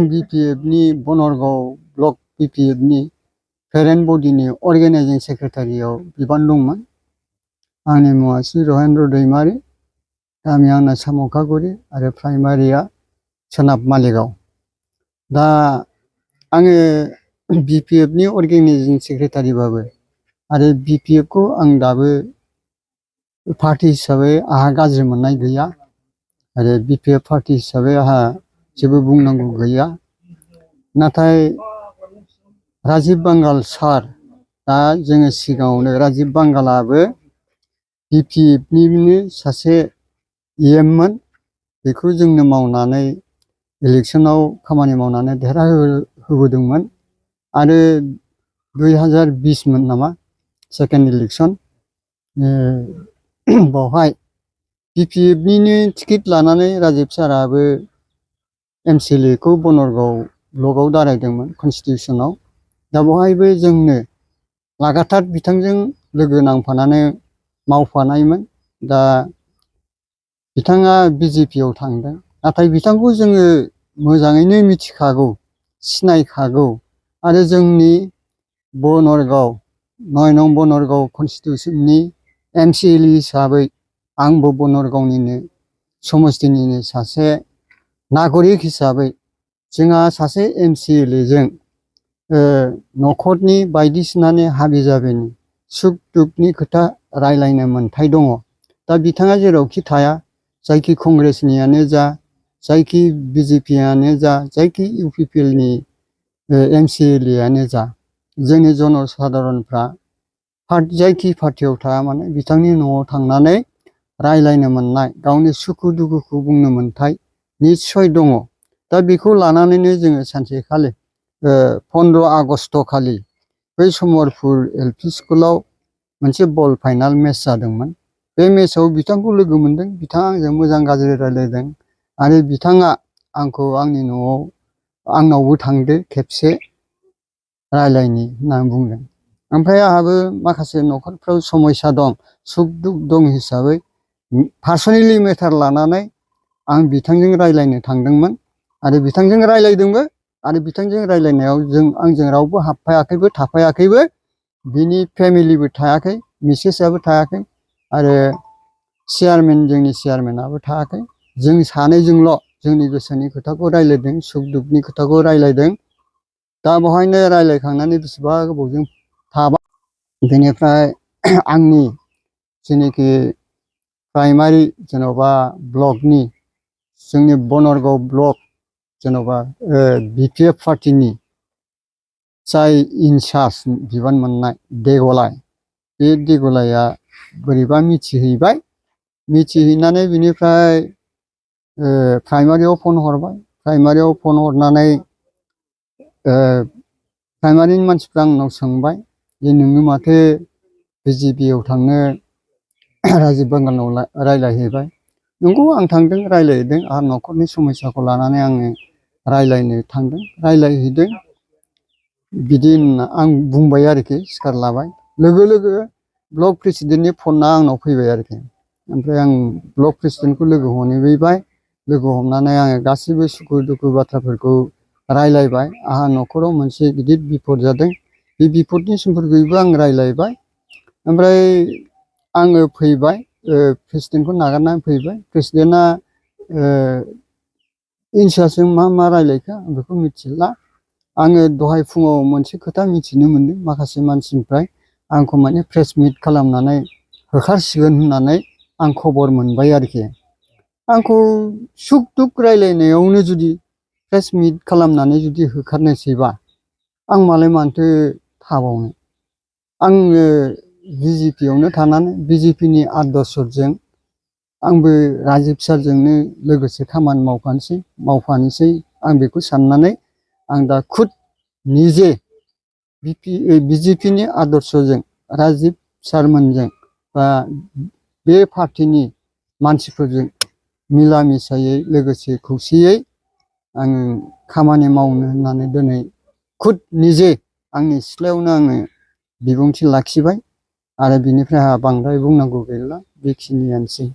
बिपिएफनि Banargaon block बिपिएफनि parent बडिनि अर्गेनाइजिं सेक्रेटारियाव बिबान दंमोन। आंनि मुङा श्री रहेन्द्र दैमारि, गामिया आंना सामखागुरि आरो प्राइमारिया सोनाब मालिगाव। दा आङो बिपिएफनि अर्गेनाइजिं सेक्रेटारिबाबो आरो बिपिएफखौ आं दाबो पार्टी हिसाबै आहा गाज्रि मोननाय गैया आरो बिपिएफ पार्टी हिसाबै आहा जेबो बुंनांगौ गैया। नाथाय राजीब बांगाल सार, दा जोङो सिगाङावनो राजीब बांगालाबो बिपिएफनिनो सासे एममोन। बेखौ जोंनो मावनानै इलेक्शनाव खामानि मावनानै देरहाहोबोदोंमोन आरो 2020 मोन नामा सेकेन्ड इलेक्शन, बावहाय बिपिएफनिनो टिकेट लानानै राजीब साराबो एमसिएलए खौ बनरगाव ब्लकआव दारायदोंमोन कनस्टिटिउसनाव। दा बहायबो जोंनो लागातार बिथांजों लोगो नांफानानै मावफानायमोन। दा बिथाङा बिजेपियाव थांदों, नाथाय बिथांखौ जोङो मोजाङैनो मिथिखागौ, सिनायखागौ आरो जोंनि बनरगाव 9 नं बनरगाव कनस्टिटिउसननि एमसिएलए हिसाबै आंबो बनरगावनिनो समस्तिनिनो सासे नागरिक हिसाबै जोंहा सासे एमसिएलएजों न'खरनि बायदिसिनानि हाबि जाबिनि सुख दुखनि खोथा रायलायनो मोन्थाय दङ। दा बिथाङा जेरावखि थाया, जायखि कंग्रेसनियानो जा, जायखि बिजेपियानो जा, जायखि इउपिपिएलनि एमसिएलएआनो जा, जोंनि जनसाधारनफ्रा जायखि पार्टियाव थाया मानो बिथांनि न'आव थांनानै रायलायनो मोननाय, गावनि सुखु दुखुखौ बुंनो मोन्थाय निस्सय दङ। दा बेखौ लानानैनो जोङो सानसेखालि 15 आगस्ट खालि बै समरपुर एलपि स्कुलाव मोनसे बल फाइनाल मेच जादोंमोन। बे मेचआव बिथांखौ लोगो मोनदों, बिथाङा आंजों मोजां गाज्रि रायलायदों आरो बिथाङा आंखौ आंनि न'आव आंनावबो थांदो खेबसे रायलायनि होननानै बुंदों। ओमफ्राय आंहाबो माखासे न'खरफ्राव समस्या दं, सुख दुख दं हिसाबै पार्सनेलि मेटार लानानै आं बिथांजों रायलायनो थांदोंमोन आरो बिथांजों रायलायदोंबो आरो बिथांजों रायलायनायाव आंजों रावबो हाबफायाखैबो थाफायाखैबो, बिनि फेमिलिबो थायाखै, मिसेसआबो थायाखै आरो जोंनि चेयारमेनाबो थायाखै। जों सानैजोंल' जोंनि गोसोनि खोथाखौ रायलायदों, सुख दुखनि खोथाखौ रायलायदों। दा बेवहायनो रायलायखांनानै बेसेबा गोबावजों थाबाय। बेनिफ्राय आंनि जेनोखि प्राइमारि जेन'बा ब्लकनि जोंनि बनरगाव ब्लक जेन'बा बिपिएफ पार्टिनि जाय इनचार्ज बिबान मोननाय देगलाय, बे देगलाया बोरैबा मिथिहैबाय। मिथिहैनानै बिनिफ्राय प्राइमारियाव फन हरबाय। प्राइमारियाव फन हरनानै प्राइमारिनि मानसिफ्रा आंनाव सोंबाय जे नोङो माथो बिजेपियाव थांनो राजीब बांगालनाव रायलायहैबाय। नंगौ, आं थांदों, रायलायहैदों। आंहा न'खरनि समस्याखौ लानानै आङो रायलायनो थांदों, रायलायहैदों। बिदि होनना आं बुंबाय आरोखि, सिखार लाबाय। लोगो लोगो ब्लक प्रेसिडेन्टनि फनआ आंनाव फैबाय आरोखि। ओमफ्राय आं ब्लक प्रेसिडेन्टखौ लोगो हमहैबाय। लोगो हमनानै आङो गासैबो सुखु दुखु बाथ्राफोरखौ रायलायबाय। आंहा न'खराव मोनसे गिदिर बिपद जादों, बे बिपदनि सोमोन्दैबो आं रायलायबाय। ओमफ्राय आङो फैबाय, प्रेसिडेन्टखौ नागारनानै फैबाय। प्रेसिडेन्टआ इनचार्जजों मा रायलायखो आं बेखौ मिथिला। आङो दहाय फुङाव मोनसे खोथा मिथिनो मोन्दों, माखासे मानसिनिफ्राय आंखौ माने प्रेस मिट खालामनानै होखारसिगोन होननानै आं खबर मोनबाय आरोखि। आंखौ सुख दुख रायलायनायावनो जुदि प्रेस मिट खालामनानै जुदि होखारनोसैबा आं मालाय मानोथो थाबावनो। आङो बिजेपियावनो थानानै बिजेपिनि आदर्शजों आंबो राजीब सारजोंनो लोगोसे खामानि मावफानोसै आं बेखौ साननानै आं दा खुद निजे बिजेपिनि आदर्शजों राजीब सारमोनजों बा बे पार्टिनि मानसिफोरजों मिला मिसायै लोगोसे खौसेयै आङो खामानि मावनो होननानै दिनै खुद निजे आंनि सिथ्लायावनो आङो बिबुंथि लाखिबाय आरो बिनिफ्राय आंहा बांद्राय बुंनांगौ गैला। बेखिनियानोसै।